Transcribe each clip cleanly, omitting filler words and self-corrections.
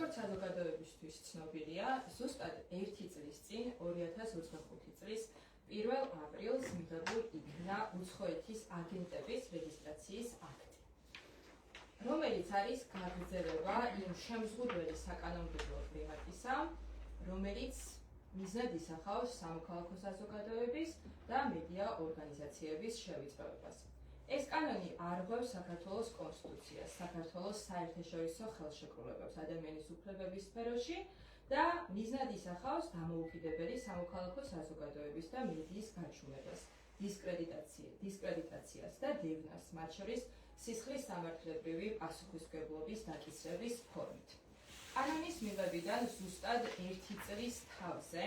როგორც საზოგადოებისთვის ცნობილია, ზუსტად 1 წლის წინ 2025 წლის 1 აპრილს მიღებულ იქნა უცხოეთის აგენტების რეგისტრაციის აქტი, რომელიც არის გაგრძელება იმ შემზღუდველი საკანონმდებლო პრიმატისა, რომელიც მიზნად ისახავს სამოქალაქო საზოგადოების და მედია ორგანიზაციების შევიწროებას. ეს კანონი არღვევს საქართველოს კონსტიტუციას, საქართველოს საერთაშორისო ხელშეკრულებებს ადამიანის უფლებების სფეროში და მიზნად ისახავს დამოუკიდებელი სამოქალაქო საზოგადოების და მედიის გაჩვენებას, დისკრედიტაციას და დევნას, მათ შორის სისხლის სამართლებრივი პასუხისმგებლობის დაკისრების ფორმით. კანონის მიღებიდან ზუსტად 1 წლის თავზე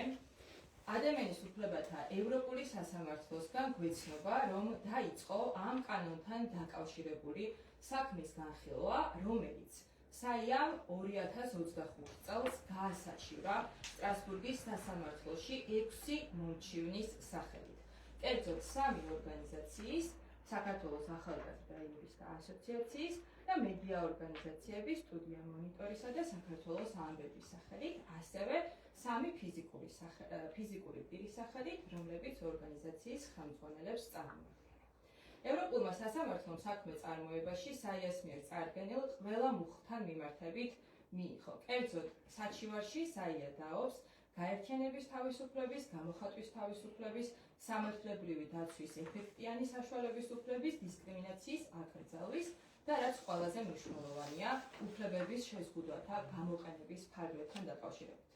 ადამიანის უფლებათა ევროპული სასამართლოსგან გვეცნობა, რომ დაიწყო ამ კანონთან დაკავშირებული საქმის განხილვა, რომელიც საიამ 2025 წელს გაასაჩივრა სტრასბურგის სასამართლოში 6 მომჩივნის სახელით. კერძოდ 3 ორგანიზაციის, საქართველოს ახალგაზრდა იურისტთა ასოციაციის და მედია ორგანიზაციების სტუდია მონიტორისა და საქართველოს ამბების სახელით, ასევე 3 ფიზიკური პირის სახელით, რომლებიც ორგანიზაციის ხელმძღვანელებს წარმოადგენენ. ევროპულმა სასამართლომ საქმე წარმოებაში საიას მიერ წარდგენილ ყველა მუხლთან მიმართებით მიიღო. კერძოდ, საჩივარში საია დაობს გაერთიანების თავისუფლების, გამოხატვის თავისუფლების, სამართლებრივი დაცვის ეფექტიანი საშუალების უფლების, დისკრიმინაციის აკრძალვის და რაც ყველაზე მნიშვნელოვანია, უფლებების შეზღუდვათა გამოყენების ფარგლებთან დაკავშირებით.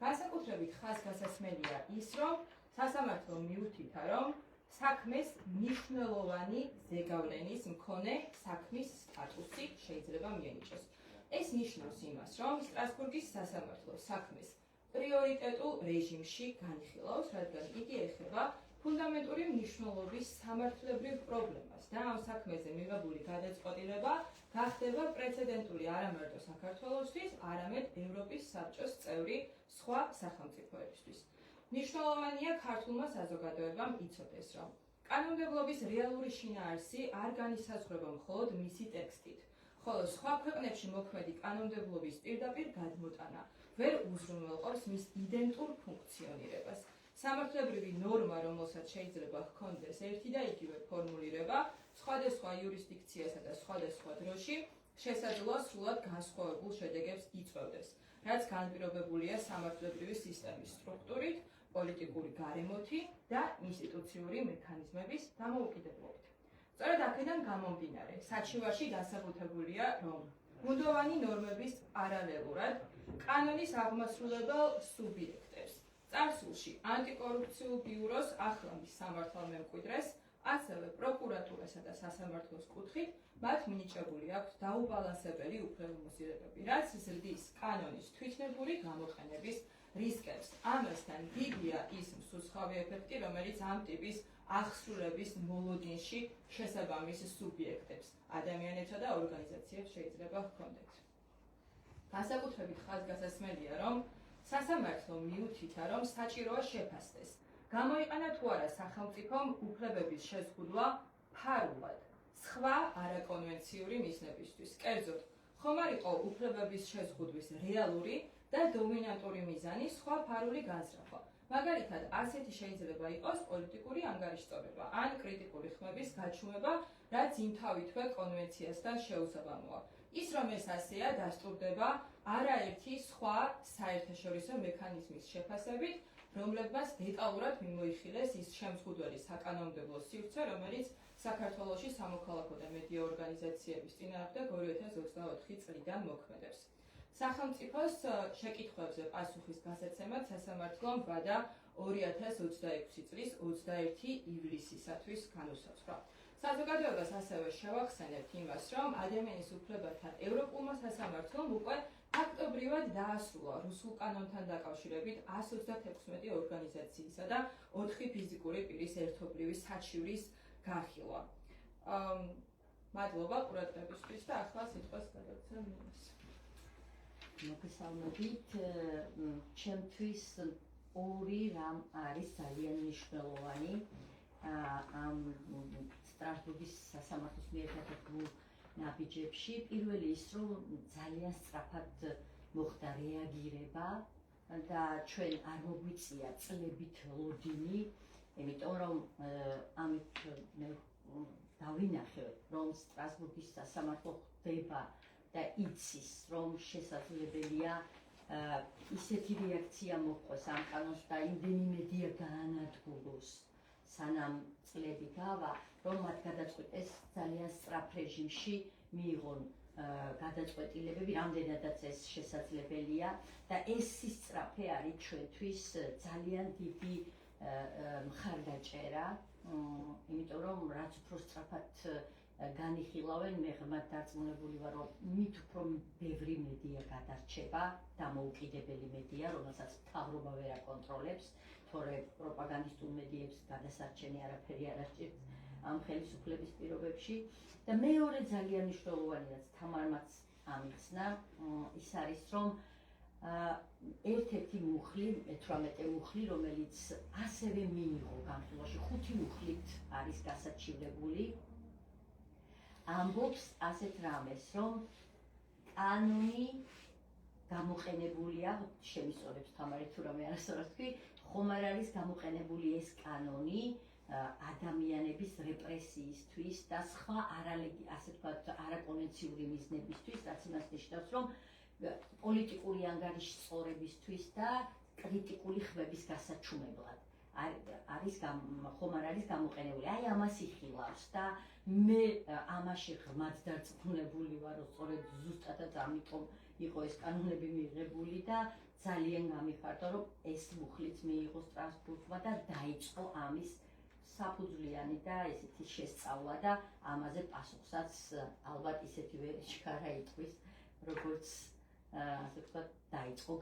განსაკუთრებით ხაზგასასმელია ის, რომ სასამართლო მიუთითა, რომ საქმეს მნიშვნელოვანი ზეგავლენის მქონე საქმის სტატუსი შეიძლება მიენიჭოს. ეს ნიშნავს იმას, რომ სტრასბურგის სასამართლო საქმეს პრიორიტეტულ რეჟიმში განხილავს, რადგან იგი ეხება ფუნდამენტური მნიშვნელობის სამართლებრივ პრობლემას და ამ საქმეზე მიღებული გადაწყვეტილება გახდება პრეცედენტული არა მარტო საქართველოსთვის, არამედ ევროპის საბჭოს წევრი სხვა სახელმწიფოებისთვის. მნიშვნელოვანია ქართულმა საზოგადოებამ იცოდეს, რომ კანონმდებლობის რეალური შინაარსი არ განისაზღვრება მხოლოდ მისი ტექსტით, ხოლო სხვა ქვეყნებში მოქმედი კანონმდებლობის პირდაპირ გადმოტანა ვერ უზრუნველყოფს მის იდენტურ ფუნქციონირებას. სამართლებრივი ნორმა, რომელსაც შეიძლება ჰქონდეს ერთი და იგივე ფორმულირება, სხვადასხვა იურისდიქციასა და სხვადასხვა დროში შესაძლოა სრულად განსხვავებულ შედეგებს იწვევდეს, რაც განპირობებულია სამართლებრივი სისტემის სტრუქტურით, პოლიტიკური გარემოთი და ინსტიტუციური მექანიზმების დამოუკიდებლობით. სწორედ აქედან გამომდინარე, საჩივარში დასაბუთებულია, რომ ბუნდოვანი ნორმების პარალელურად კანონის აღმასრულებელ სუბიექტებს წარსულში ანტიკორუფციულ ბიუროს ახლამის სამართალმემკვიდრეს, ასევე პროკურატურასა და სასამართლოს კუთხით მათ მინიჭებული აქვთ დაუბალანსებელი უფლებამოსილებები, რაც ზრდის კანონის თვითნებური გამოყენების რისკებს. ამასთან დიდია ის მსუსხავი ეფექტი, რომელიც ამ ტიპის აღსრულების მოლოდინში შესაბამის სუბიექტებს, ადამიანებსა და ორგანიზაციებს შეიძლება ჰქონდეთ. განსაკუთრებით ხაზგასასმელია, რომ სასამართლო მიუთითა, რომ საჭიროა შეფასდეს, გამოიყენა თუ არა სახელმწიფომ უფლებების შეზღუდვა ფარულად სხვა არაკონვენციური მიზნებისთვის. კერძოდ, ხომ არ იყო უფლებების შეზღუდვის რეალური და დომინანტური მიზანი სხვა ფარული განზრახვა. მაგალითად, ასეთი შეიძლება იყოს პოლიტიკური ანგარიშწორება ან კრიტიკული ხმების გაჩუმება, რაც იმთავითვე კონვენციასთან შეუსაბამოა. ის, რომ ეს ასეა, დასტურდება არაერთი სხვა საერთაშორისო მექანიზმის შეფასებით, რომლებმაც დეტალურად მიმოიხილეს ის შემზღუდველი საკანონმდებლო სივრცე, რომელიც საქართველოში სამოქალაქო და მედია ორგანიზაციების წინააღმდეგ 2024 წლიდან მოქმედებს. სახელმწიფოს შეკითხვებზე პასუხის გასაცემად სასამართლომ ვადა 2026 წლის 21 ივლისისათვის განუსაზღვრა. საზოგადოებას ასევე შევახსენებთ იმას, რომ ადამიანის უფლებათა ევროპულმა სასამართლომ უკვე ფაქტობრივად დაასრულა რუსულ კანონთან დაკავშირებით 136 ორგანიზაციისა და 4 ფიზიკური პირის ერთობლივი საჩივრის განხილვა. მადლობა ყურადღებისთვის და ახლა სიტყვას გადავცემ მინას. მოგესალმებით, ჩემთვის ორი რამ არის ძალიან მნიშვნელოვანი ამ სტრასბურგის სასამართლოს მიერ დაგეგმულ ნაბიჯებში. პირველი ის, რომ ძალიან სწრაფად მოხდა რეაგირება და ჩვენ არ მოგვიწია წლებით ლოდინი, იმიტომ რომ ამით მე დავინახე, რომ სტრასბურგის სასამართლო ხდება და იცის, რომ შესაძლებელია ისეთი რეაქცია მოხდეს ამ კანონს და იმდენი მედია გაანადგუროს სანამ წლები გავა, რომ მათ გადაწყვეტეს ძალიან სწრაფ რეჟიმში მიიღონ გადაწყვეტილებები, რამდენადაც ეს შესაძლებელია და ეს სწრაფი არის ჩვენთვის ძალიან დიდი მხარდაჭერა, იმიტომ რომ რაც უფრო სწრაფად განიხილავენ, მე ღრმად დარწმუნებული ვარ, რომ მით უფრო ბევრი მედია გადარჩება, დამოუკიდებელი მედია, რომელსაც მთავრობა ვერ აკონტროლებს, თორემ პროპაგანდისტულ მედიებს გადასარჩენი არაფერი არ აღჭირს ამ ხელისუფლების პირობებში. და მეორე ძალიან მნიშვნელოვანი, რაც თამარმაც ამიხსნა, ის არის, რომ ერთ-ერთი მუხლი, 18 მუხლი, რომელიც ასევე მიიღო განხილვაში, 5 მუხლით არის გასაჩივრებული, ამბობს ასეთ რამეს, რომ კანონი გამოყენებულია, შემისწორებს თამარი თუ რამე არასდროს თქვი, ხომ არ არის გამოყენებული ეს კანონი ადამიანების რეპრესიისთვის და სხვა ასე ვთქვათ, არაკონვენციური მიზნებისთვის, რაც იმას ნიშნავს, რომ პოლიტიკური ანგარიშის სწორებისთვის და კრიტიკული ხმების გასაჩუმებლად ხომ არ არის გამოყენებული. აი ამას იხილავს და მე ამაში ღრმად დარწმუნებული ვარ, რომ სწორედ ზუსტადად ამიტომ იყო ეს კანონები მიღებული და ძალიან გამიხარდა, რომ ეს მუხლიც მიიღო სტრასბურგმა და დაიწყო ამის საფუძვლიანი და ესეთი შესწავლა და ამაზე პასუხსაც ალბათ ისეთივე ჩქარა იტყვის, როგორც ასე ვთქვათ, დაიწყო